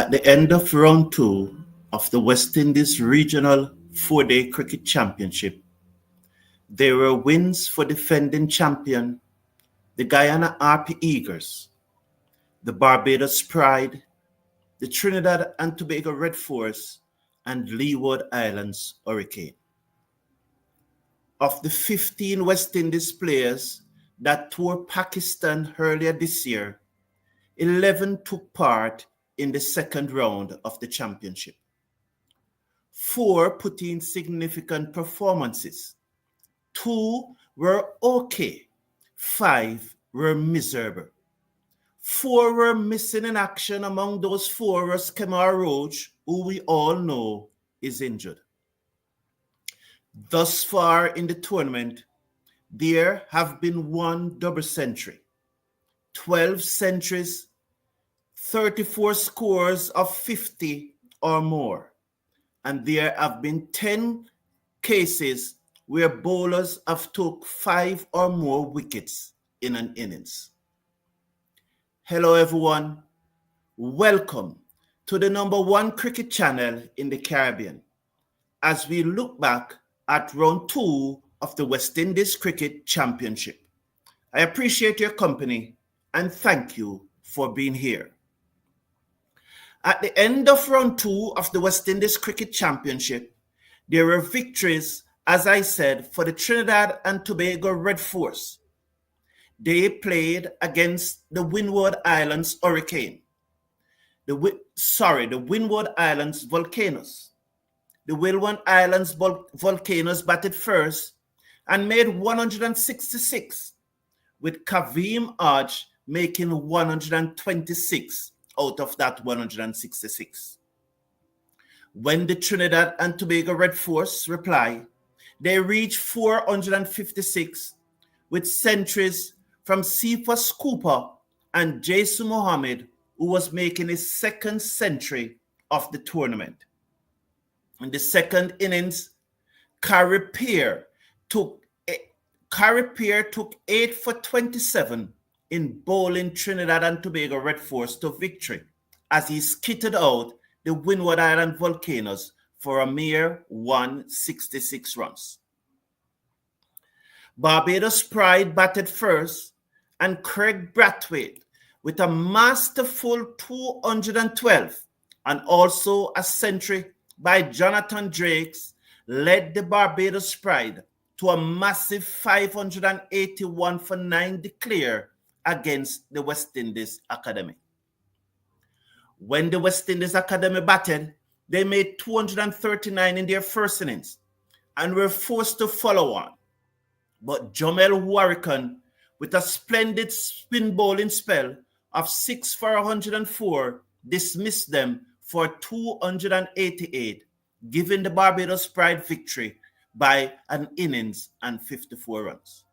At the end of round 2 of the West Indies Regional 4-Day Cricket Championship, there were wins for defending champion, the Guyana Harpy Eagles, the Barbados Pride, the Trinidad and Tobago Red Force, and Leeward Islands Hurricane. Of the 15 West Indies players that toured Pakistan earlier this year, 11 took part in the second round of the championship. 4 put in significant performances. 2 were okay. 5 were miserable. 4 were missing in action. Among those 4 was Kemar Roach, who we all know is injured. Thus far in the tournament, there have been 1 double century, 12 centuries, 34 scores of 50 or more, and there have been 10 cases where bowlers have took 5 or more wickets in an innings. Hello everyone, welcome to the #1 cricket channel in the Caribbean as we look back at round 2 of the West Indies Cricket Championship. I appreciate your company and thank you for being here. At the end of round 2 of the West Indies Cricket Championship, there were victories, as I said, for the Trinidad and Tobago Red Force. They played against the Windward Islands Hurricane. The Windward Islands Volcanoes. The Windward Islands Volcanoes batted first and made 166, with Kavim Hodge making 126 out of that 166. When the Trinidad and Tobago Red Force replied, they reached 456 with centuries from Cephas Cooper and Jason Mohammed, who was making his second century of the tournament. In the second innings, Carey Peer took 8 for 27 in bowling Trinidad and Tobago Red Force to victory as he skittered out the Windward Island Volcanoes for a mere 166 runs. Barbados Pride batted first, and Craig Brathwaite with a masterful 212 and also a century by Jonathan Drakes led the Barbados Pride to a massive 581 for 9 declare against the West Indies Academy. When the West Indies Academy batted, they made 239 in their first innings and were forced to follow on. But Jamel Warrican, with a splendid spin bowling spell of 6 for 104, dismissed them for 288, giving the Barbados Pride victory by an innings and 54 runs.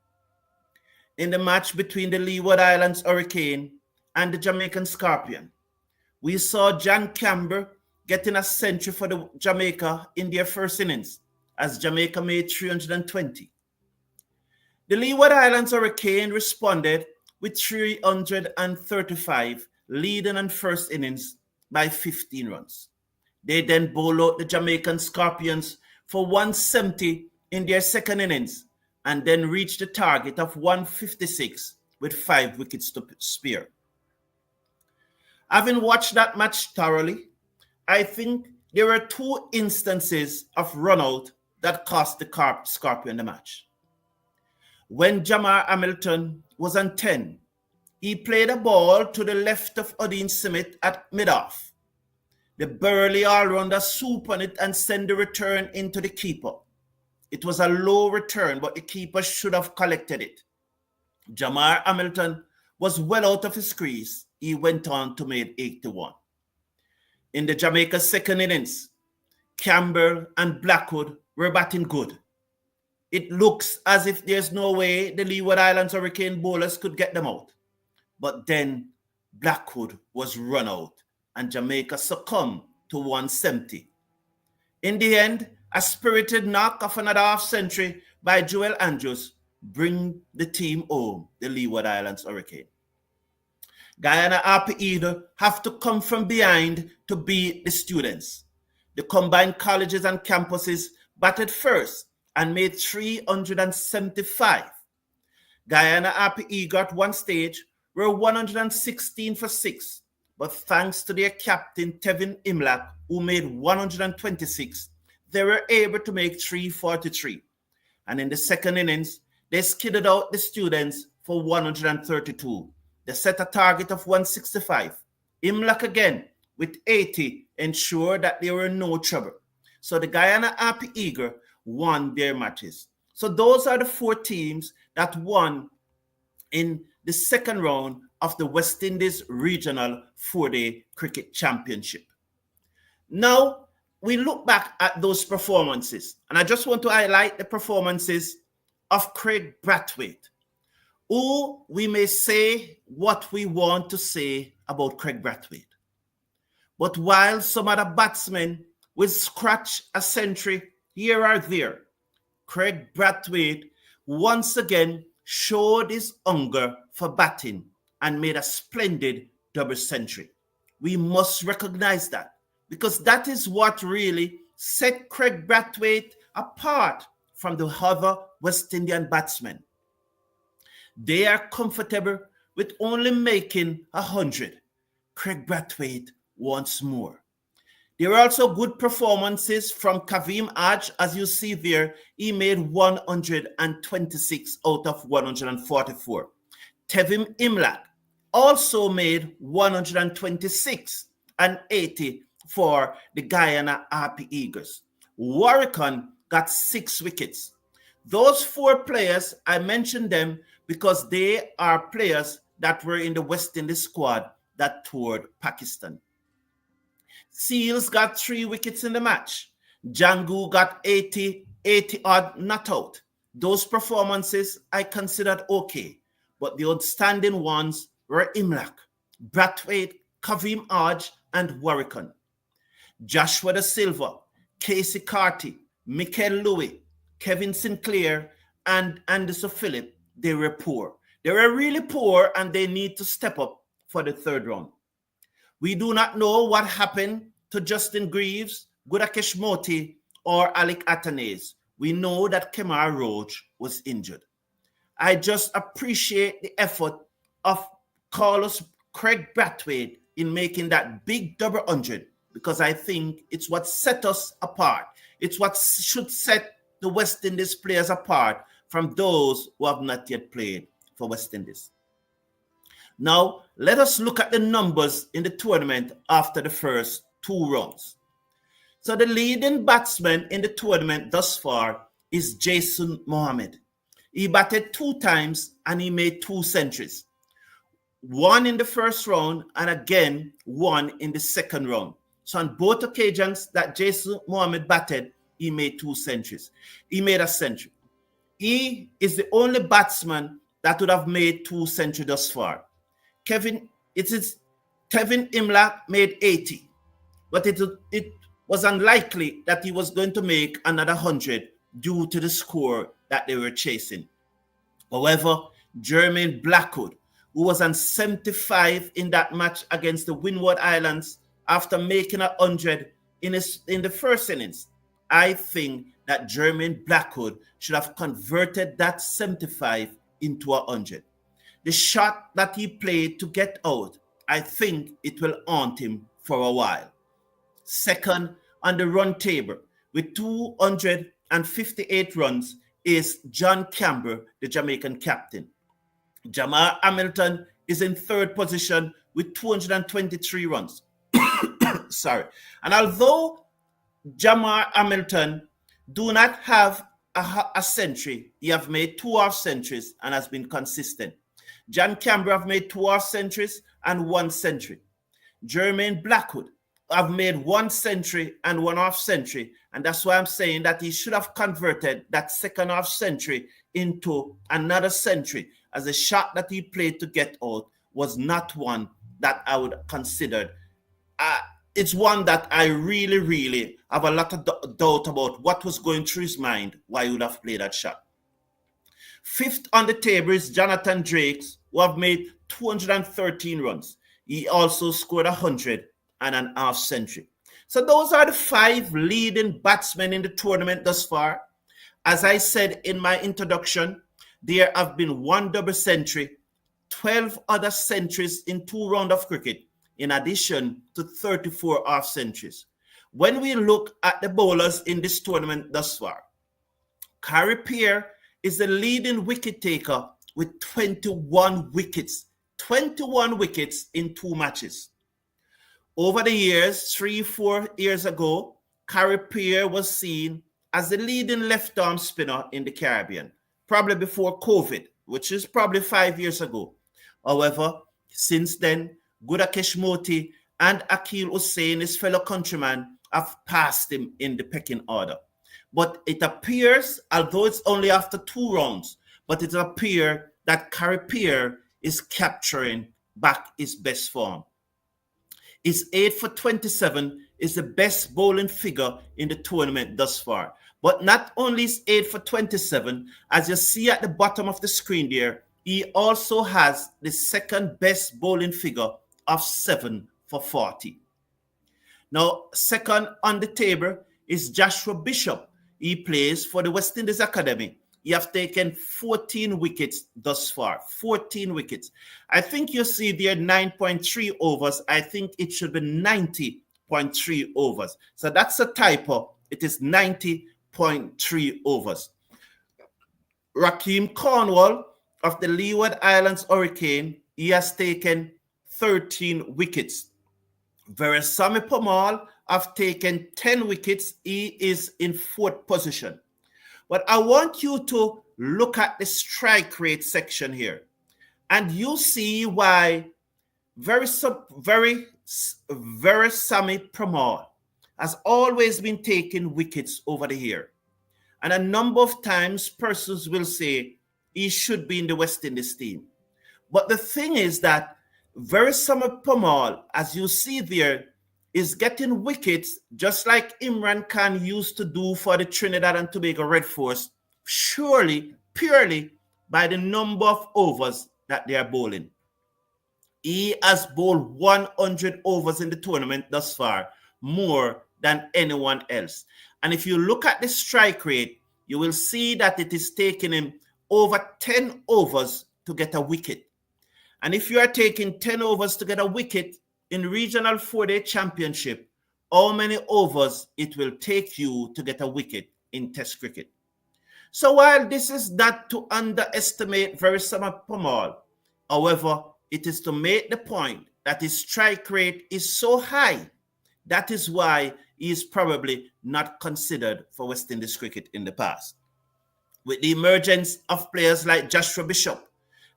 In the match between the Leeward Islands Hurricane and the Jamaican Scorpion, we saw John Campbell getting a century for the Jamaica in their first innings as Jamaica made 320. The Leeward Islands Hurricane responded with 335, leading on first innings by 15 runs. They then bowled out the Jamaican Scorpions for 170 in their second innings and then reached the target of 156 with 5 wickets to spare. Having watched that match thoroughly, I think there were 2 instances of run-out that cost the Scorpion the match. When Jamar Hamilton was on 10, he played a ball to the left of Odin Smith at mid-off. The burly all-rounder swooped on it and sent the return into the keeper. It was a low return, but the keeper should have collected it. Jamar Hamilton was well out of his crease. He went on to make 81. In the Jamaica second innings, Campbell and Blackwood were batting good. It looks as if there's no way the Leeward Islands Hurricane bowlers could get them out. But then Blackwood was run out and Jamaica succumbed to 170. In the end, a spirited knock of another half century by Joel Andrews bring the team home, the Leeward Islands Hurricane. Guyana Harpy either have to come from behind to beat the students. The combined colleges and campuses batted first and made 375. Guyana Harpy Eagle at one stage were 116 for 6, but thanks to their captain Tevin Imlach, who made 126, they were able to make 343. And in the second innings, they skidded out the students for 132. They set a target of 165. Imlach again with 80 ensured that they were in no trouble. So the Guyana Harpy Eagle won their matches. So those are the 4 teams that won in the second round of the West Indies Regional 4-Day Cricket Championship. Now, we look back at those performances, and I just want to highlight the performances of Craig Brathwaite, who we may say what we want to say about Craig Brathwaite. But while some other batsmen will scratch a century here or there, Craig Brathwaite once again showed his hunger for batting and made a splendid double century. We must recognize that, because that is what really set Craig Brathwaite apart from the other West Indian batsmen. They are comfortable with only making 100. Craig Brathwaite wants more. There were also good performances from Kavim Hodge. As you see there, he made 126 out of 144. Tevin Imlach also made 126 and 80 for the Guyana Harpy Eagles. Warwickon got 6 wickets. Those 4 players, I mentioned them because they are players that were in the West Indies squad that toured Pakistan. Seals got 3 wickets in the match. Jangu got 80 odd not out. Those performances I considered okay, but the outstanding ones were Imlach, Brathwaite, Kavim Hodge, and Warwickon. Joshua Da Silva, Casey Carty, Michael Louis, Kevin Sinclair, and Anderson Phillip, they were poor. They were really poor, and they need to step up for the third round. We do not know what happened to Justin Greaves, Gudakesh Moti, or Alec Atanase. We know that Kemar Roach was injured. I just appreciate the effort of Carlos Craig Brathwaite in making that big double 100, because I think it's what set us apart. It's what should set the West Indies players apart from those who have not yet played for West Indies. Now, let us look at the numbers in the tournament after the first 2 rounds. So the leading batsman in the tournament thus far is Jason Mohammed. He batted 2 times and he made 2 centuries. 1 in the first round and again 1 in the second round. So on both occasions that Jason Mohammed batted, he made 2 centuries. He made a century. He is the only batsman that would have made 2 centuries thus far. Tevin Imlach made 80, but it was unlikely that he was going to make another 100 due to the score that they were chasing. However, Jermaine Blackwood, who was on 75 in that match against the Windward Islands after making 100 in the first innings, I think that Jermaine Blackwood should have converted that 75 into 100. The shot that he played to get out, I think it will haunt him for a while. Second on the run table with 258 runs is John Campbell, the Jamaican captain. Jamar Hamilton is in third position with 223 runs. Sorry. And although Jamar Hamilton do not have a century, he have made 2 half centuries and has been consistent. John Campbell have made 2 half centuries and 1 century. Jermaine Blackwood have made 1 century and 1 half century, and that's why I'm saying that he should have converted that second half century into another century, as the shot that he played to get out was not one that I would consider. It's one that I really, really have a lot of doubt about what was going through his mind, why he would have played that shot. Fifth on the table is Jonathan Drakes, who have made 213 runs. He also scored 100 and an half century. So those are the 5 leading batsmen in the tournament thus far. As I said in my introduction, there have been 1 double century, 12 other centuries in 2 rounds of cricket, in addition to 34 half centuries. When we look at the bowlers in this tournament thus far, Harpy is the leading wicket taker with 21 wickets. 21 wickets in 2 matches. Over the years, 3-4 years ago, Harpy was seen as the leading left-arm spinner in the Caribbean, probably before COVID, which is probably 5 years ago. However, since then, Gudakesh Moti and Akil Hussain, his fellow countryman, have passed him in the pecking order. But it appears, although it's only after 2 rounds, but it appears that Harpy is capturing back his best form. His 8 for 27 is the best bowling figure in the tournament thus far. But not only is 8 for 27, as you see at the bottom of the screen there, he also has the second best bowling figure of 7 for 40. Now, second on the table is Joshua Bishop. He plays for the West Indies Academy. He has taken 14 wickets thus far. 14 wickets. I think you see there 9.3 overs. I think it should be 90.3 overs. So that's a typo. It is 90.3 overs. Rakeem Cornwall of the Leeward Islands Hurricane, he has taken 13 wickets. Veresamy Permaul have taken 10 wickets. He is in 4th position. But I want you to look at the strike rate section here. And you see why Veresamy Permaul has always been taking wickets over the year. And a number of times persons will say he should be in the West Indies team. But the thing is that Veresamy Permaul, as you see there, is getting wickets just like Imran Khan used to do for the Trinidad and Tobago Red Force, purely by the number of overs that they are bowling. He has bowled 100 overs in the tournament thus far, more than anyone else. And if you look at the strike rate, you will see that it is taking him over 10 overs to get a wicket. And if you are taking 10 overs to get a wicket in regional 4-day championship, how many overs it will take you to get a wicket in Test cricket? So while this is not to underestimate Veresamy Permaul, however, it is to make the point that his strike rate is so high. That is why he is probably not considered for West Indies cricket in the past. With the emergence of players like Joshua Bishop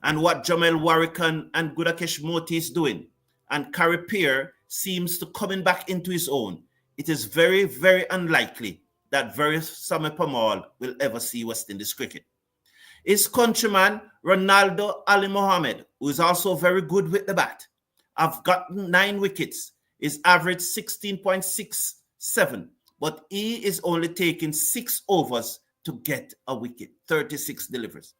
and what Jamel Warrican and Gudakesh Moti is doing, and Harpy seems to coming back into his own, it is very, very unlikely that Veresamy Permaul will ever see West Indies cricket. His countryman, Ronaldo Ali Mohammed, who is also very good with the bat, have gotten 9 wickets. His average 16.67, but he is only taking 6 overs to get a wicket, 36 deliveries.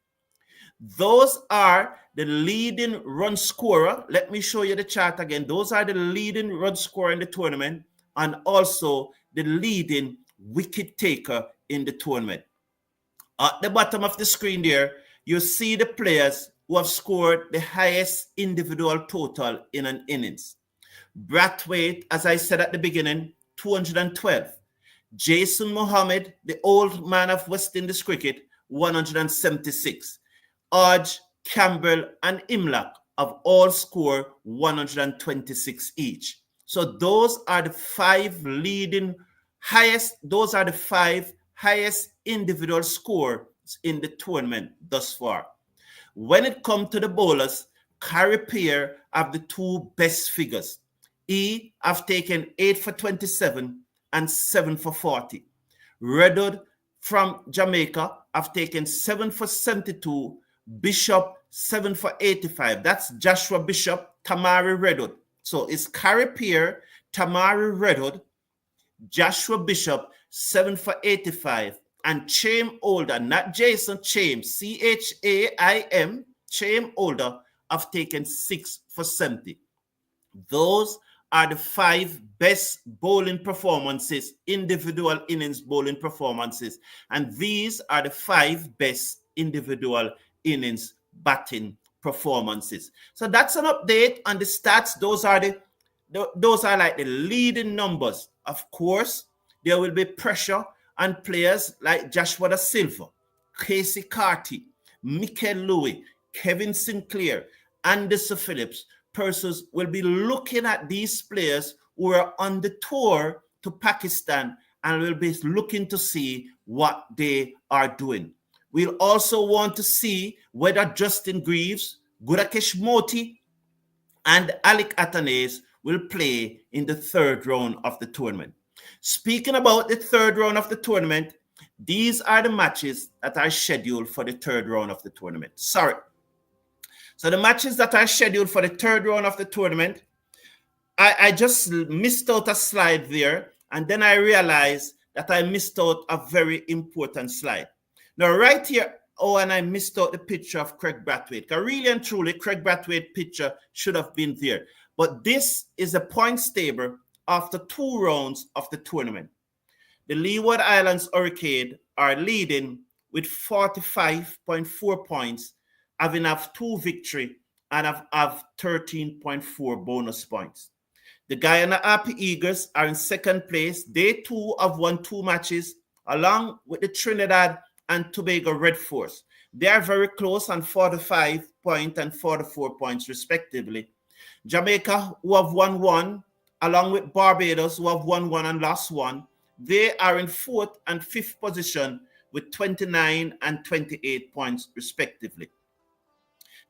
Those are the leading run scorer. Let me show you the chart again. Those are the leading run scorer in the tournament and also the leading wicket taker in the tournament. At the bottom of the screen there, you see the players who have scored the highest individual total in an innings. Brathwaite, as I said at the beginning, 212. Jason Mohammed, the old man of West Indies cricket, 176. Hodge, Campbell, and Imlach have all scored 126 each. So those are the 5 leading highest, those are the 5 highest individual scores in the tournament thus far. When it comes to the bowlers, Harpy have the 2 best figures. He have taken 8 for 27 and 7 for 40. Redwood from Jamaica have taken 7 for 72. Bishop 7 for 85. That's Joshua Bishop, Tamari Redwood. So it's Harpy, Tamari Redwood, Joshua Bishop 7 for 85, and Chaim Older, not Jason, Chaim, Chaim, Chaim Older have taken 6 for 70. Those are the 5 best bowling performances, individual innings bowling performances. And these are the 5 best individual innings batting performances. So that's an update on the stats. Those are like the leading numbers. Of course, there will be pressure on players like Joshua Da Silva, Casey Carty, Mikel Louis, Kevin Sinclair, Anderson Phillips. Persons will be looking at these players who are on the tour to Pakistan and will be looking to see what they are doing. We'll also want to see whether Justin Greaves, Gudakesh Moti, and Alec Athanaze will play in the 3rd round of the tournament. Speaking about the 3rd round of the tournament, these are the matches that are scheduled for the 3rd round of the tournament. So the matches that are scheduled for the 3rd round of the tournament, I just missed out a slide there, and then I realized that I missed out a very important slide. Now, right here, and I missed out the picture of Craig Brathwaite. Really and truly, Craig Brathwaite picture should have been there. But this is a points table after 2 rounds of the tournament. The Leeward Islands Hurricane are leading with 45.4 points, having have 2 victory and have 13.4 bonus points. The Guyana Harpy Eagles are in 2nd place. They too have won 2 matches, along with the Trinidad and Tobago Red Force. They are very close on 45 points and 44 points respectively. Jamaica, who have won 1, along with Barbados, who have won 1 and lost 1. They are in 4th and 5th position with 29 and 28 points respectively.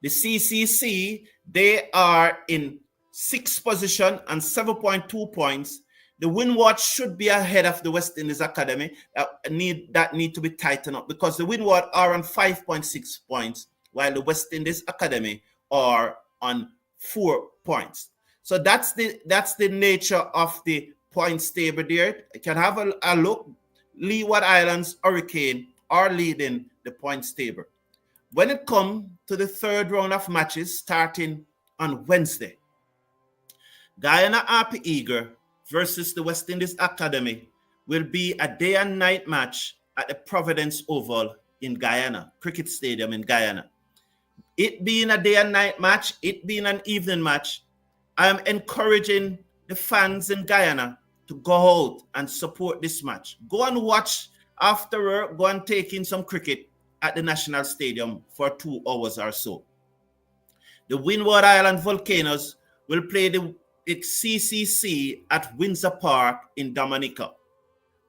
The CCC, they are in 6th position and 7.2 points. The Windward should be ahead of the West Indies Academy. That need to be tightened up because the Windward are on 5.6 points, while the West Indies Academy are on 4 points. So that's the nature of the points table there. You can have a look. Leeward Islands Hurricane are leading the points table. When it comes to the 3rd round of matches starting on Wednesday, Guyana Harpy Eagle versus the West Indies Academy will be a day and night match at the Providence Oval in Guyana, Cricket Stadium in Guyana. It being a day and night match, it being an evening match, I am encouraging the fans in Guyana to go out and support this match. Go and watch after, go and take in some cricket at the National Stadium for 2 hours or so. The Windward Island Volcanoes will play the CCC at Windsor Park in Dominica.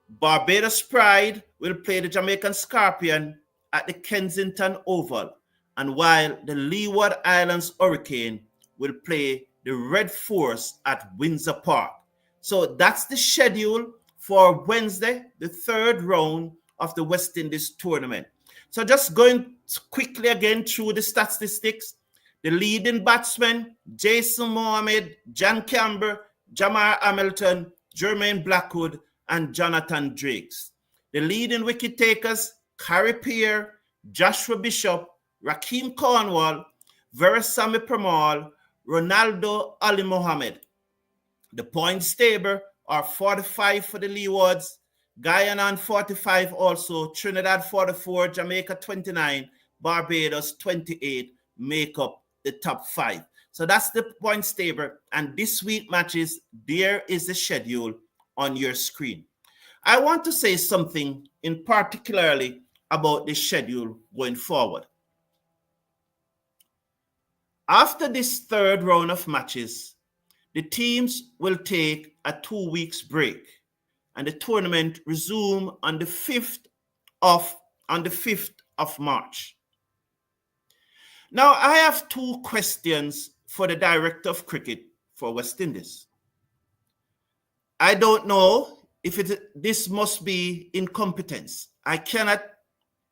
Barbados Pride will play the Jamaican Scorpion at the Kensington Oval, and while the Leeward Islands Hurricane will play the Red Force at Windsor Park. So that's the schedule for Wednesday, the 3rd round of the West Indies tournament. So just going quickly again through the statistics. The leading batsmen, Jason Mohammed, John Campbell, Jamar Hamilton, Jermaine Blackwood, and Jonathan Drakes. The leading wicket takers, Carrie Peer, Joshua Bishop, Rakeem Cornwall, Veerasamy Permaul, Ronaldo Ali Mohammed. The points table are 45 for the Leewards, Guyana on 45 also, Trinidad 44, Jamaica 29, Barbados 28 make up the top 5. So that's the points table, and this week matches, there is the schedule on your screen. I want to say something in particularly about the schedule going forward. After this 3rd round of matches, the teams will take a 2 weeks break, and the tournament resume on the 5th of March. Now, I have 2 questions for the Director of Cricket for West Indies. I don't know if this must be incompetence. I cannot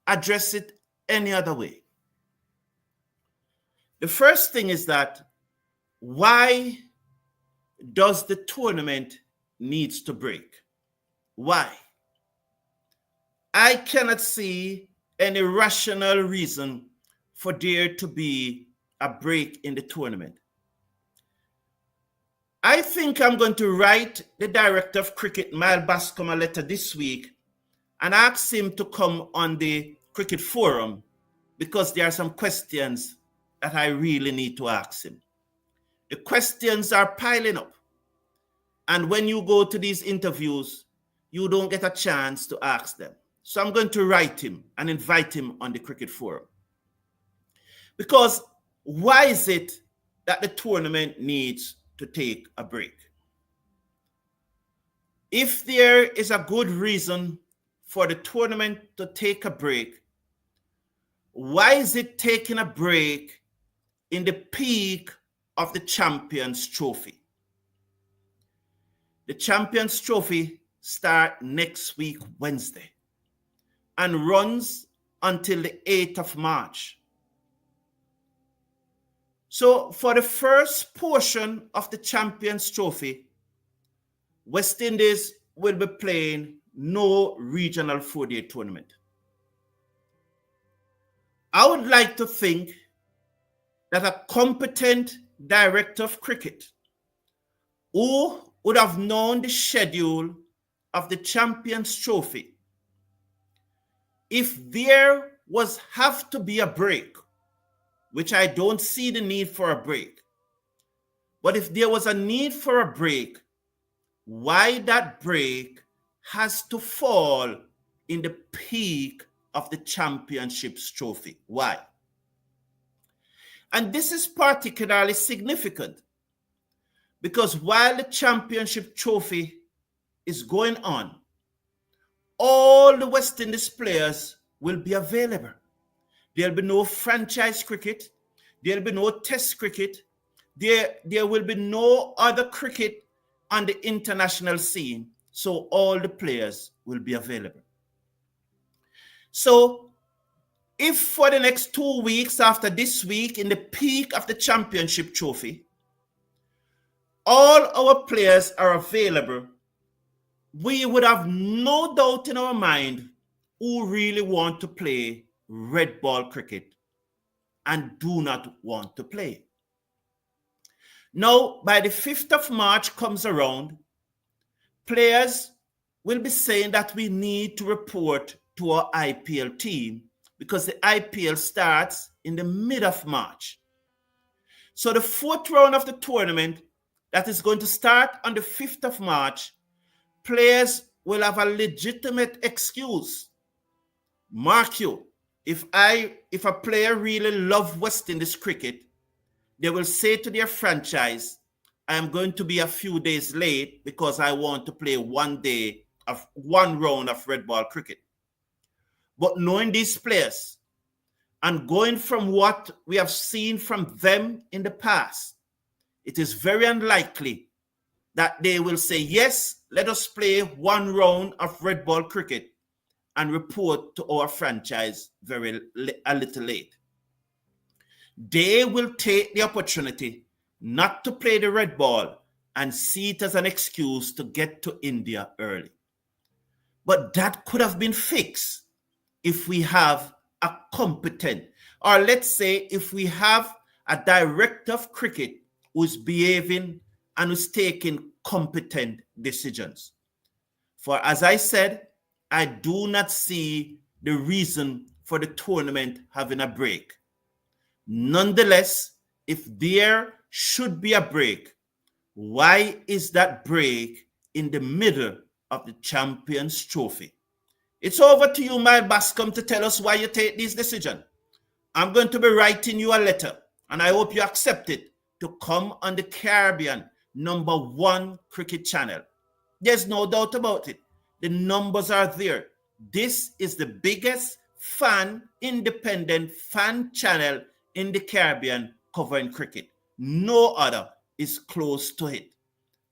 address it any other way. The first thing is that why does the tournament needs to break? Why? I cannot see any rational reason for there to be a break in the tournament. I think I'm going to write the director of cricket, Miles Bascom, a letter this week and ask him to come on the cricket forum because there are some questions that I really need to ask him. The questions are piling up. And when you go to these interviews, you don't get a chance to ask them. So I'm going to write him and invite him on the cricket forum. Because why is it that the tournament needs to take a break? If there is a good reason for the tournament to take a break, why is it taking a break in the peak of the Champions Trophy? The Champions Trophy starts next week, Wednesday, and runs until the 8th of March. So for the first portion of the Champions Trophy, West Indies will be playing no regional 4-day tournament. I would like to think that a competent director of cricket who would have known the schedule of the Champions Trophy, if there was have to be a break, which I don't see the need for a break, but if there was a need for a break, why that break has to fall in the peak of the Championships Trophy? Why? And this is particularly significant because while the Championship Trophy is going on, all the West Indies players will be available. There'll be no franchise cricket. There'll be no test cricket. There will be no other cricket on the international scene. So all the players will be available. So if for the next 2 weeks after this week, in the peak of the Championship Trophy, all our players are available, we would have no doubt in our mind who really want to play red ball cricket and do not want to play. Now, by the 5th of March comes around, players will be saying that we need to report to our IPL team because the IPL starts in the mid of March. So the 4th round of the tournament that is going to start on the 5th of March, players will have a legitimate excuse. Mark you, if a player really loves West Indies cricket, they will say to their franchise, I am going to be a few days late because I want to play one round of red ball cricket. But knowing these players and going from what we have seen from them in the past, it is very unlikely that they will say, yes, let us play one round of red ball cricket and report to our franchise a little late. They will take the opportunity not to play the red ball and see it as an excuse to get to India early. But that could have been fixed if we have a competent, or let's say if we have a director of cricket who's behaving and who's taking competent decisions. For as I said, I do not see the reason for the tournament having a break. Nonetheless, if there should be a break, why is that break in the middle of the Champions Trophy? It's over to you, Miles Bascom, to tell us why you take this decision. I'm going to be writing you a letter, and I hope you accept it, to come on the Caribbean #1 cricket channel. There's no doubt about it. The numbers are there. This is the biggest independent fan channel in the Caribbean covering cricket. No other is close to it.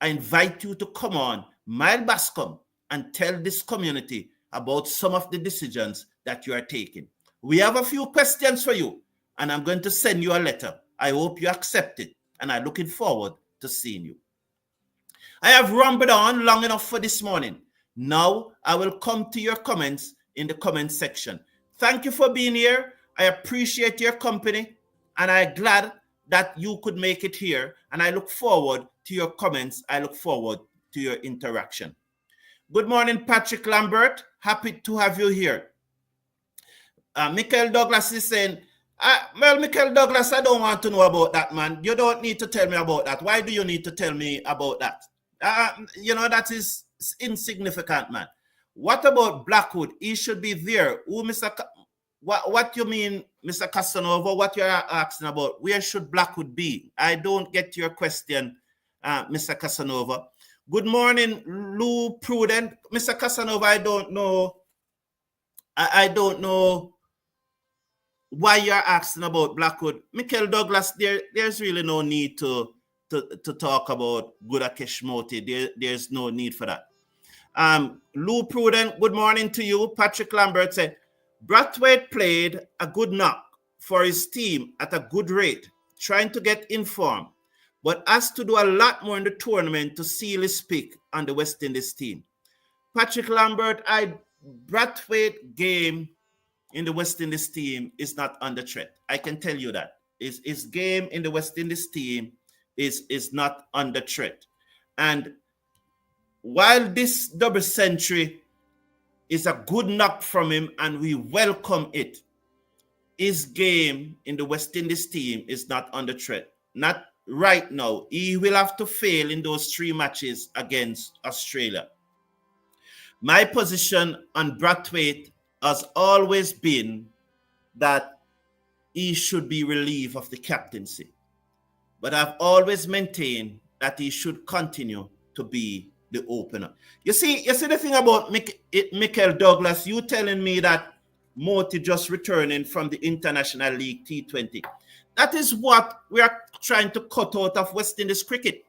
I invite you to come on, Miles Bascom, and tell this community about some of the decisions that you are taking. We have a few questions for you, and I'm going to send you a letter. I hope you accept it, and I'm looking forward to seeing you. I have rambled on long enough for this morning. Now I will come to your comments in the comment section. Thank you for being here. I appreciate your company. And I'm glad that you could make it here. And I look forward to your comments. I look forward to your interaction. Good morning, Patrick Lambert. Happy to have you here. Michael Douglas is saying, well, Michael Douglas, I don't want to know about that, man. You don't need to tell me about that. Why do you need to tell me about that? That is insignificant, man. What about Blackwood? He should be there. What you mean, Mr. Casanova? What you're asking about? Where should Blackwood be? I don't get your question, Mr. Casanova. Good morning, Lou Prudent. Mr. Casanova, I don't know. I don't know why you're asking about Blackwood. Michael Douglas, there's really no need to talk about Gudakesh Moti. There's no need for that. Lou Prudent, good morning to you. Patrick Lambert said, Brathwaite played a good knock for his team at a good rate, trying to get informed, but has to do a lot more in the tournament to seal his pick on the West Indies team. Patrick Lambert, Brathwaite game in the West Indies team is not under threat. I can tell you that. His game in the West Indies team is not under threat. And while this double century is a good knock from him and we welcome it, his game in the West Indies team is not under threat. Not right now. He will have to fail in those 3 matches against Australia. My position on Brathwaite has always been that he should be relieved of the captaincy. But I've always maintained that he should continue to be the opener. You see the thing about Michael Douglas, you telling me that Moti just returning from the International League T20. That is what we are trying to cut out of West Indies cricket.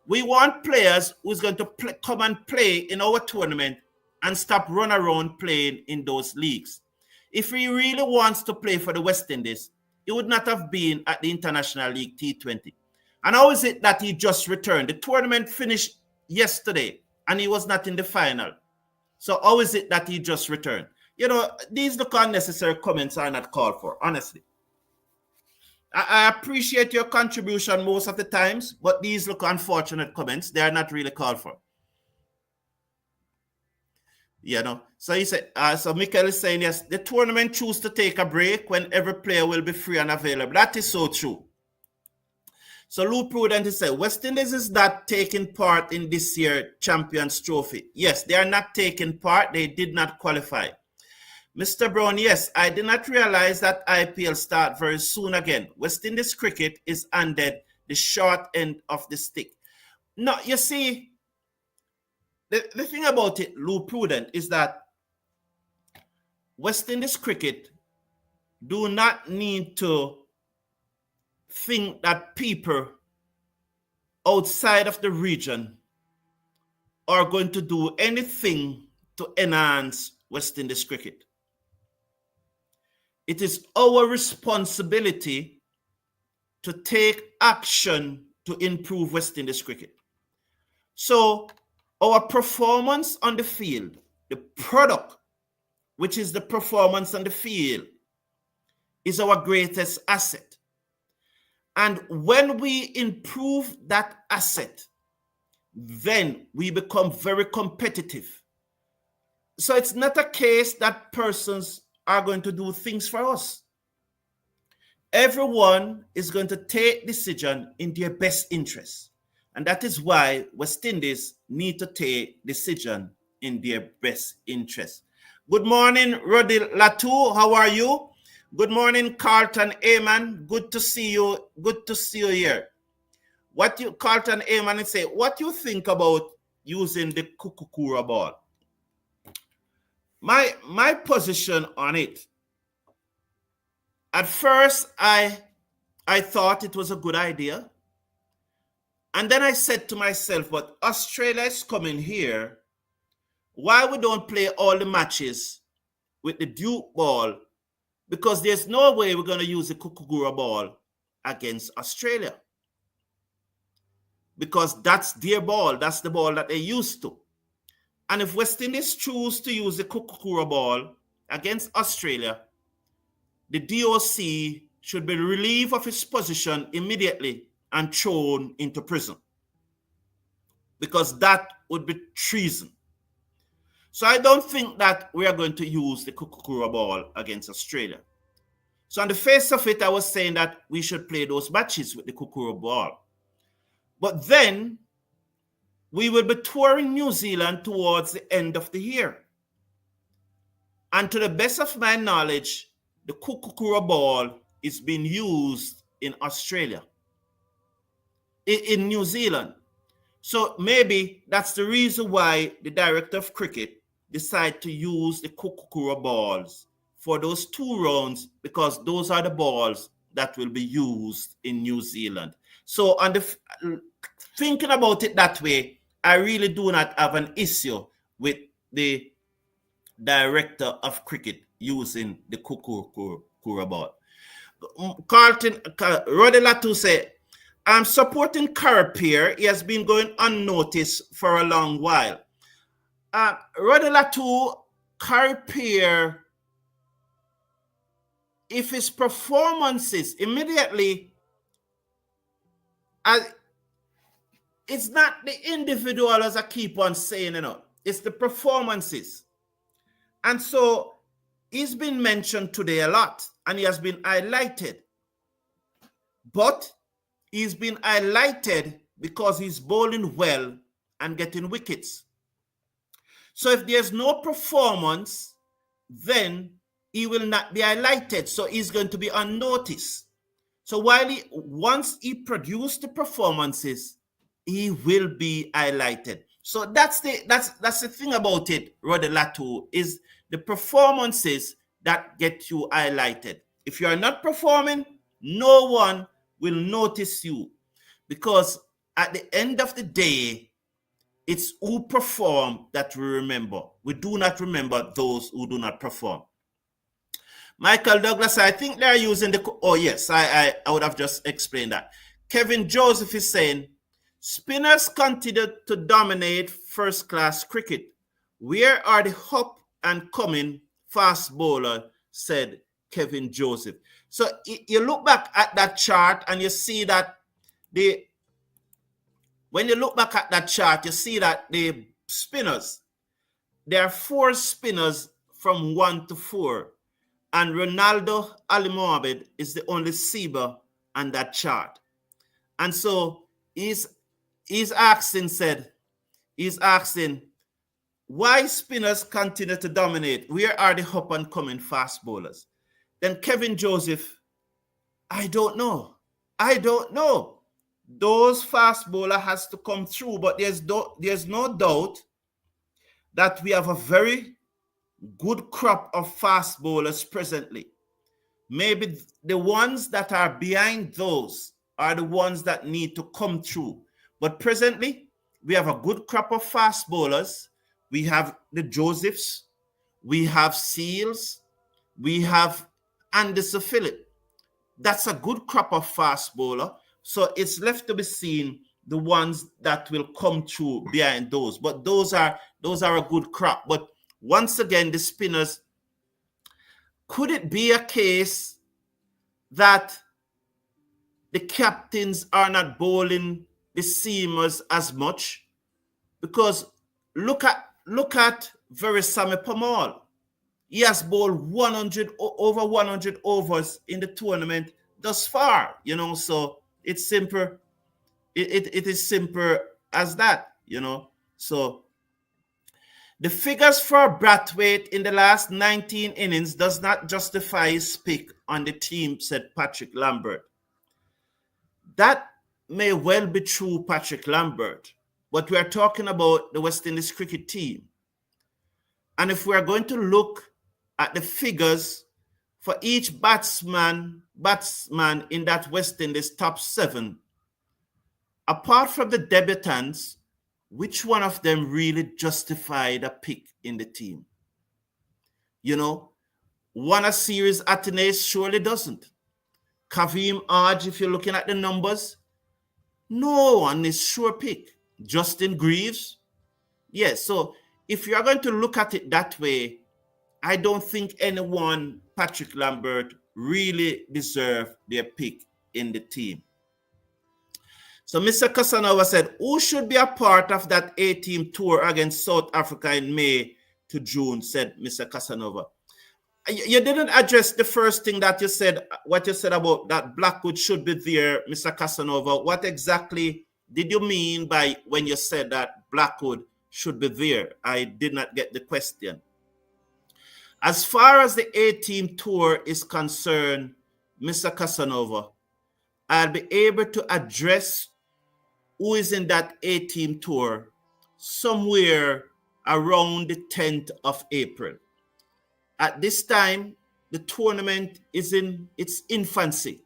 We want players who's going to come and play in our tournament and stop run around playing in those leagues. If he really wants to play for the West Indies, he would not have been at the International League T20. And how is it that he just returned? The tournament finished yesterday and he was not in the final. So how is it that he just returned? These look unnecessary comments are not called for, honestly. I appreciate your contribution most of the times, but these look unfortunate comments. They are not really called for. So he said, so Michael is saying, yes, the tournament choose to take a break when every player will be free and available. That is so true. So Lou Prudent is saying, West Indies is not taking part in this year's Champions Trophy. Yes, they are not taking part. They did not qualify. Mr. Brown, yes, I did not realize that IPL start very soon again. West Indies cricket is handed the short end of the stick. No, you see, the thing about it, Lou Prudent, is that West Indies cricket do not need to think that people outside of the region are going to do anything to enhance West Indies cricket. It is our responsibility to take action to improve West Indies cricket. So our performance on the field, the product, which is the performance on the field, is our greatest asset. And when we improve that asset, then we become very competitive. So it's not a case that persons are going to do things for us. Everyone is going to take decision in their best interest. And that is why West Indies need to take decision in their best interest. Good morning, Rodi Latu. How are you? Good morning, Carlton Ayman. Good to see you. Good to see you here. Carlton Ayman, say, what you think about using the Kukukura ball? My position on it, at first I thought it was a good idea. And then I said to myself, but Australia is coming here. Why we don't play all the matches with the Duke ball? Because there's no way we're going to use the Kukugura ball against Australia. Because that's their ball. That's the ball that they used to. And if West Indies choose to use the Kukukura ball against Australia, the DOC should be relieved of his position immediately and thrown into prison, because that would be treason. So I don't think that we are going to use the Kukukura ball against Australia. So on the face of it, I was saying that we should play those matches with the Kukukura ball. But then we will be touring New Zealand towards the end of the year. And to the best of my knowledge, the Kukukura ball is being used in Australia, in New Zealand. So maybe that's the reason why the director of cricket decided to use the Kukukura balls for those 2 rounds, because those are the balls that will be used in New Zealand. So on the thinking about it that way, I really do not have an issue with the director of cricket using the Kukukura ball. Carlton Rodelatu said, I'm supporting Harpy. He has been going unnoticed for a long while. Rodelatu, Harpy, if his performances immediately, it's not the individual, as I keep on saying, it's the performances. And so he's been mentioned today a lot, and he has been highlighted. But he's been highlighted because he's bowling well and getting wickets. So if there's no performance, then he will not be highlighted. So he's going to be unnoticed. So once he produces the performances, he will be highlighted. So that's the thing about it, Rodelatu, is the performances that get you highlighted. If you are not performing, no one will notice you, because at the end of the day, it's who perform that we remember. We do not remember those who do not perform. Michael Douglas, I think they're using the... Oh, yes, I would have just explained that. Kevin Joseph is saying, spinners continue to dominate first-class cricket. Where are the up-and-coming fast bowler, said Kevin Joseph. So you look back at that chart and you see that when you look back at that chart, you see that the spinners, there are 4 spinners from 1 to 4. And Ronaldo Ali Mohamed is the only seamer on that chart. And so he's asking why spinners continue to dominate. Where are the up and coming fast bowlers? Then Kevin Joseph, I don't know. Those fast bowler has to come through, but there's no doubt that we have a very good crop of fast bowlers presently. Maybe the ones that are behind those are the ones that need to come through. But presently, we have a good crop of fast bowlers. We have the Josephs, we have Seals, we have Anderson Phillip. That's a good crop of fast bowler. So it's left to be seen the ones that will come through behind those. But those are a good crop. But once again, the spinners, could it be a case that the captains are not bowling the seamers as much? Because look at Verisamy Pamal. He has bowled over 100 overs in the tournament thus far, so it's simple. It is simple as that, So the figures for Brathwaite in the last 19 innings does not justify his pick on the team, said Patrick Lambert. That may well be true, Patrick Lambert, but we are talking about the West Indies cricket team. And if we are going to look at the figures for each batsman in that West Indies top 7, apart from the debutants, which one of them really justified a pick in the team? Warner Series Athenaeus surely doesn't. Kaveem Hodge, if you're looking at the numbers, no one is sure pick. Justin Greaves, yes. So if you're going to look at it that way, I don't think anyone, Patrick Lambert, really deserve their pick in the team. So Mr. Casanova said, who should be a part of that A-team tour against South Africa in May to June, said Mr. Casanova. You didn't address the first thing that you said, what you said about that Blackwood should be there, Mr. Casanova. What exactly did you mean by when you said that Blackwood should be there? I did not get the question. As far as the A-team tour is concerned, Mr. Casanova, I'll be able to address who is in that A-team tour somewhere around the 10th of April. At this time, the tournament is in its infancy.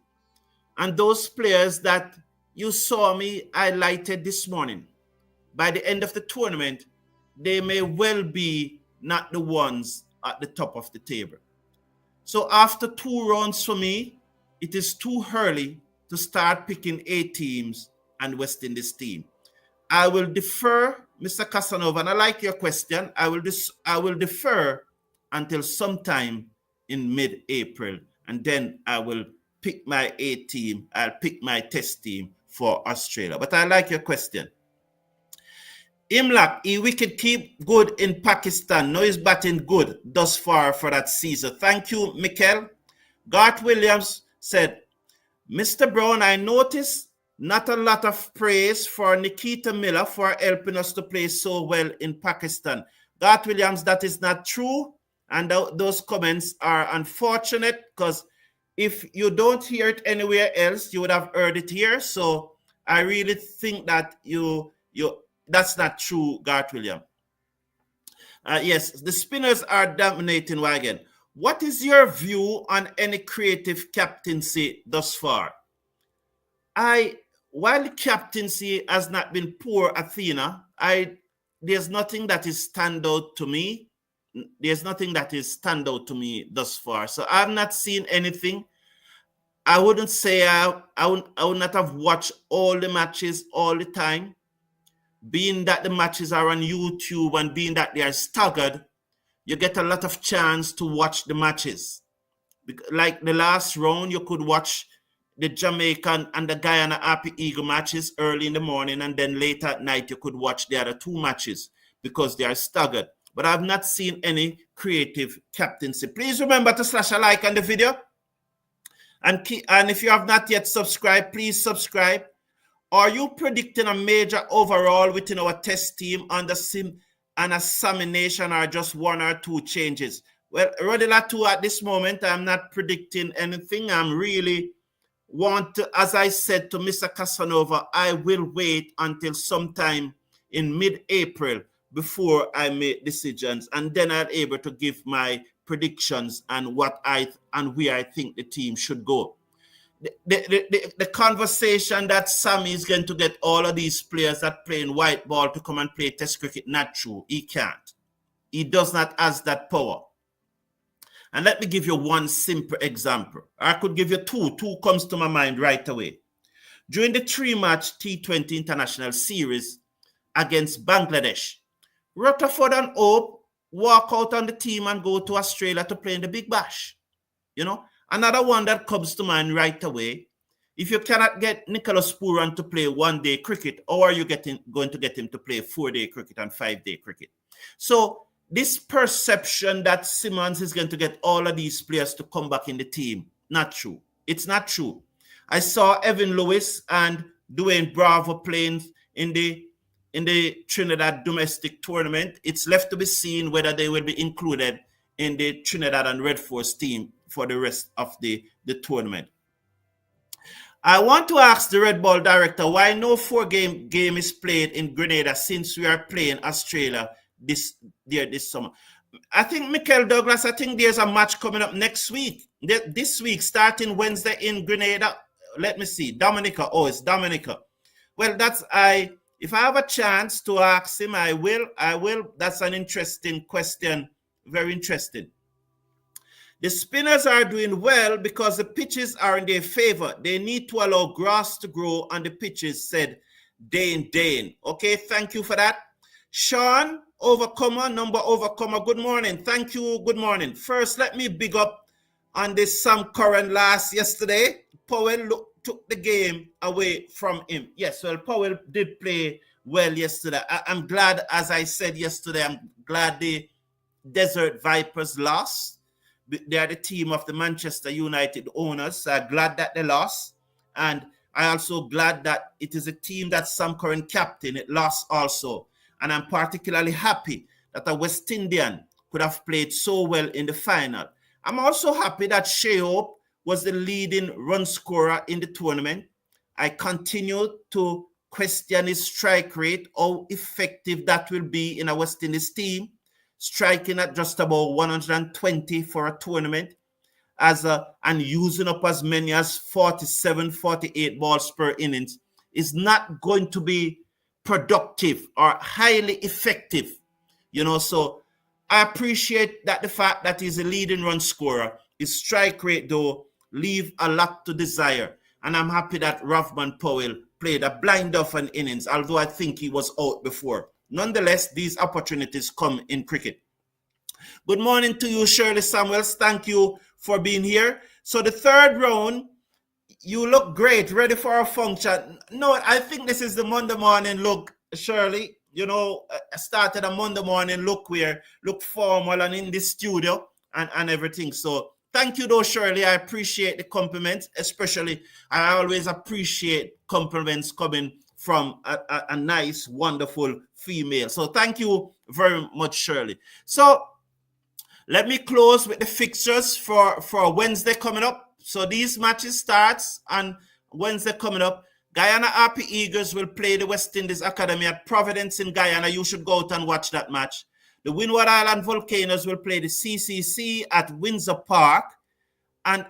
And those players that you saw me highlighted this morning, by the end of the tournament, they may well be not the ones at the top of the table. So after 2 rounds for me, it is too early to start picking A teams and West Indies team. I will defer, Mr. Casanova, and I like your question. I will defer until sometime in mid-April, and then I will pick my A team. I'll pick my test team for Australia. But I like your question. Imlach, he wicket keep good in Pakistan. No, he's batting good thus far for that season. Thank you, Mikel. Garth Williams said, Mr. Brown, I noticed not a lot of praise for Nikita Miller for helping us to play so well in Pakistan. Garth Williams, that is not true. And those comments are unfortunate, because if you don't hear it anywhere else, you would have heard it here. So I really think that that's not true, Garth Williams. Yes, the spinners are dominating wagon. What is your view on any creative captaincy thus far? While the captaincy has not been poor, Athena, there's nothing that is stand out to me. There's nothing that is stand out to me thus far. So I've not seen anything. I wouldn't say I would not have watched all the matches all the time. Being that the matches are on YouTube and being that they are staggered, you get a lot of chance to watch the matches. Like the last round, you could watch the Jamaican and the Guyana Harpy Eagle matches early in the morning, and then late at night you could watch the other 2 matches because they are staggered. But I've not seen any creative captaincy. Please remember to slash a like on the video. And if you have not yet subscribed, please subscribe. Are you predicting a major overhaul within our test team under an examination, or just 1 or 2 changes? Well, Rodila 2 at this moment, I'm not predicting anything. I'm really want to, as I said to Mr. Casanova, I will wait until sometime in mid-April before I make decisions, and then I'll be able to give my predictions and where I think the team should go. The conversation that Sammy is going to get all of these players that play in white ball to come and play test cricket, not true. He can't. He does not have that power. And let me give you one simple example. I could give you 2. 2 comes to my mind right away. During the 3-match T20 International Series against Bangladesh, Rutherford and Hope walk out on the team and go to Australia to play in the Big Bash. You know, another one that comes to mind right away, if you cannot get Nicholas Pooran to play 1-day cricket, or are you going to get him to play 4-day cricket and 5-day cricket? So this perception that Simmons is going to get all of these players to come back in the team, not true. It's not true. I saw Evan Lewis and Dwayne Bravo playing in the Trinidad domestic tournament. It's left to be seen whether they will be included in the Trinidad and Red Force team for the rest of the tournament. I want to ask the Red Ball director why no 4-game game is played in Grenada since we are playing Australia this summer. I think, Michael Douglas, I think there's a match coming up next week. This week, starting Wednesday in Grenada. Let me see. Dominica. Oh, it's Dominica. Well, if I have a chance to ask him, I will. That's an interesting question. Very interesting. The spinners are doing well because the pitches are in their favor. They need to allow grass to grow on the pitches, said Dane. Okay, thank you for that. Sean, Overcomer, number Overcomer, good morning. Thank you, good morning. First, let me big up on this Sam Curran yesterday. Powell took the game away from him. Yes, well, Powell did play well yesterday. I'm glad, as I said yesterday, I'm glad the Desert Vipers lost. They are the team of the Manchester United owners. So I'm glad that they lost. And I'm also glad that it is a team that Sam Curran captain. It lost also. And I'm particularly happy that a West Indian could have played so well in the final. I'm also happy that Shea Hope was the leading run scorer in the tournament. I continue to question his strike rate, how effective that will be in a West Indies team, striking at just about 120 for a tournament, and using up as many as 47, 48 balls per innings is not going to be productive or highly effective. So I appreciate that the fact that he's a leading run scorer. His strike rate, though, leave a lot to desire. And I'm happy that Rovman Powell played a blind off an innings, although I think he was out before. Nonetheless, these opportunities come in cricket. Good morning to you, Shirley Samuels. Thank you for being here. So the third round, you look great, ready for a function. No, I think this is the Monday morning look, Shirley. I started a Monday morning look formal and in the studio and everything. So thank you, though, Shirley. I appreciate the compliments, especially I always appreciate compliments coming from a nice, wonderful female. So thank you very much, Shirley. So let me close with the fixtures for Wednesday coming up. So these matches starts on Wednesday coming up. Guyana Harpy Eagles will play the West Indies Academy at Providence in Guyana. You should go out and watch that match. The Windward Island Volcanoes will play the CCC at Windsor Park. And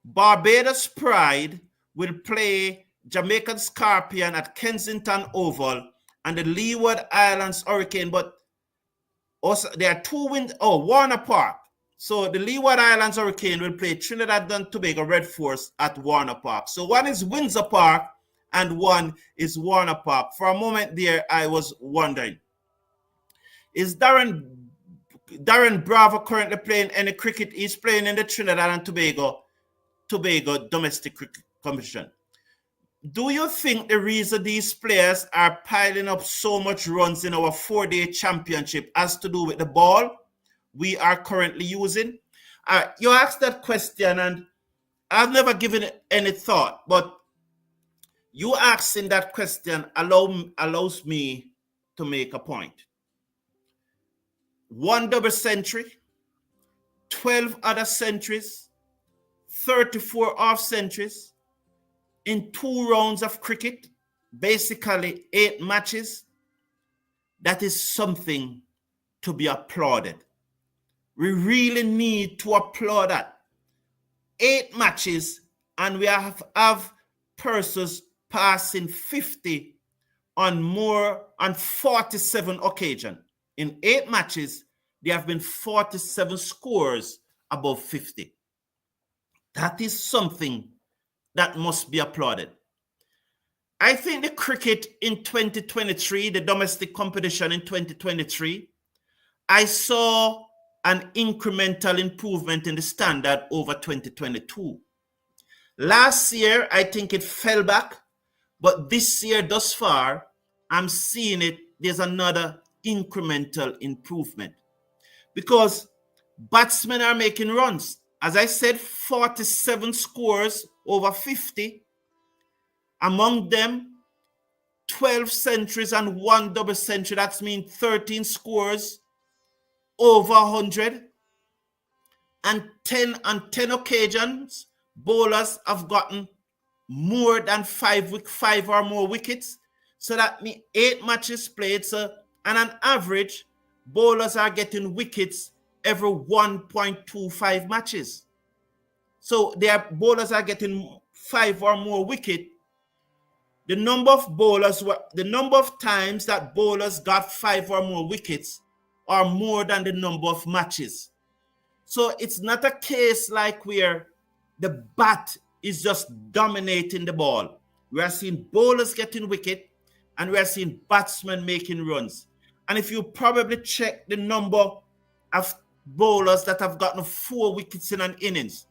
Barbados Pride will play Jamaican Scorpion at Kensington Oval. And the Leeward Islands Hurricane, but also there are Warner Park. So the Leeward Islands Hurricane will play Trinidad and Tobago Red Force at Warner Park. So one is Windsor Park and one is Warner Park. For a moment there, I was wondering, is Darren Bravo currently playing any cricket? He's playing in the Trinidad and Tobago domestic cricket competition. Do you think the reason these players are piling up so much runs in our 4-day championship has to do with the ball we are currently using? You asked that question and I've never given it any thought, but you asking that question allows me to make a point. 1 double century, 12 other centuries, 34 half centuries in 2 rounds of cricket, basically 8 matches. That is something to be applauded. We really need to applaud that. 8 matches, and we have persons passing 50 on 47 occasions. In 8 matches, there have been 47 scores above 50. That is something that must be applauded. I think the cricket in 2023, the domestic competition in 2023, I saw an incremental improvement in the standard over 2022. Last year, I think it fell back, but this year thus far, I'm seeing it. There's another incremental improvement because batsmen are making runs. As I said, 47 scores over 50. Among them, 12 centuries and 1 double century. That means 13 scores over 100. And 10 occasions, bowlers have gotten more than 5 or more wickets. So that means 8 matches played. So, and on average, bowlers are getting wickets every 1.25 matches. So their bowlers are getting 5 or more wickets. The number of times that bowlers got 5 or more wickets are more than the number of matches. So it's not a case like where the bat is just dominating the ball. We are seeing bowlers getting wicket and we are seeing batsmen making runs. And if you probably check the number of bowlers that have gotten 4 wickets in an innings,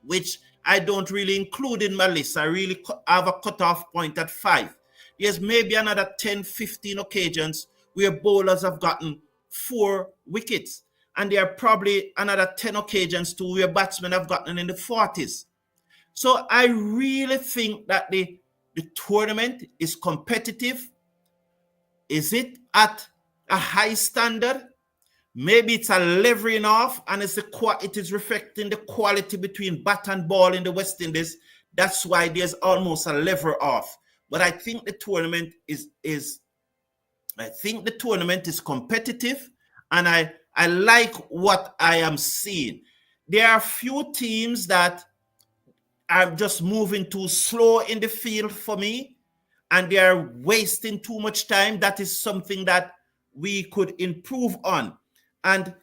which I don't really include in my list. I really have a cutoff point at 5. There's maybe another 10, 15 occasions where bowlers have gotten 4 wickets. And there are probably another 10 occasions too where batsmen have gotten in the 40s. So I really think that the tournament is competitive. Is it at a high standard? Maybe it's a leveling off, and it is reflecting the quality between bat and ball in the West Indies. That's why there's almost a level off. But I think the tournament is competitive, and I like what I am seeing. There are a few teams that are just moving too slow in the field for me, and they are wasting too much time. That is something that we could improve on. And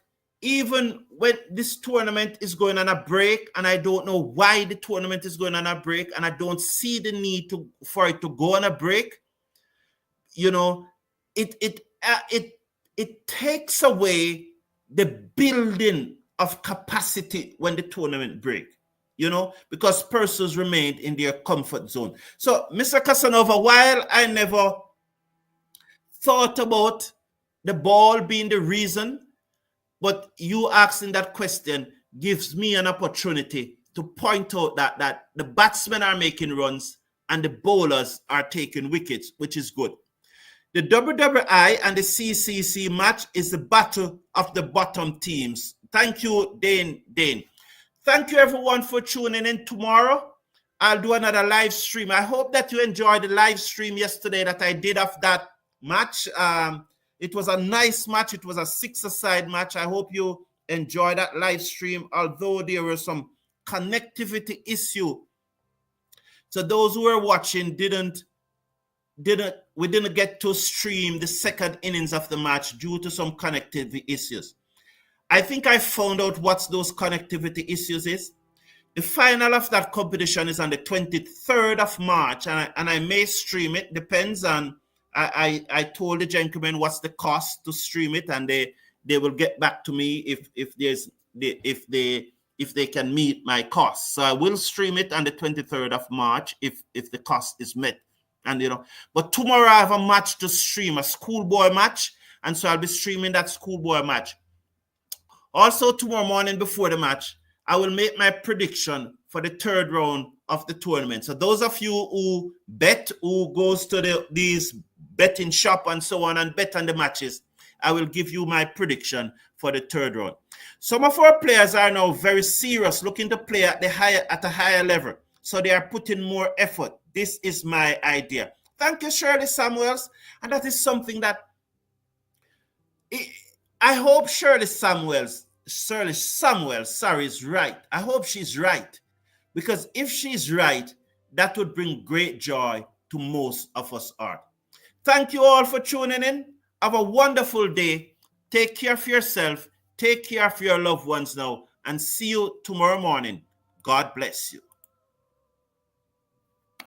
even when this tournament is going on a break, and I don't know why the tournament is going on a break, and I don't see the need for it to go on a break, it takes away the building of capacity when the tournament break, because persons remained in their comfort zone. So, Mr. Casanova, while I never thought about the ball being the reason, but you asking that question gives me an opportunity to point out that the batsmen are making runs and the bowlers are taking wickets, which is good. The WWI and the CCC match is the battle of the bottom teams. Thank you, Dane. Thank you, everyone, for tuning in. Tomorrow, I'll do another live stream. I hope that you enjoyed the live stream yesterday that I did of that match. It was a nice match. It was a 6-a-side match. I hope you enjoyed that live stream, although there were some connectivity issue. So those who were watching we didn't get to stream the second innings of the match due to some connectivity issues. I think I found out what those connectivity issues is. The final of that competition is on the 23rd of March, and I may stream it. Depends on, I told the gentleman what's the cost to stream it, and they will get back to me if they can meet my costs. So I will stream it on the 23rd of March if the cost is met. And but tomorrow I have a match to stream, a schoolboy match, and so I'll be streaming that schoolboy match. Also, tomorrow morning before the match, I will make my prediction for the 3rd round of the tournament. So those of you who bet, who goes to these betting shop and so on and bet on the matches, I will give you my prediction for the 3rd round. Some of our players are now very serious, looking to play at a higher level. So they are putting more effort. This is my idea. Thank you, Shirley Samuels. And that is something that I hope Shirley Samuels is right. I hope she's right. Because if she's right, that would bring great joy to most of us all. Thank you all for tuning in. Have a wonderful day. Take care of yourself. Take care of your loved ones now. And see you tomorrow morning. God bless you.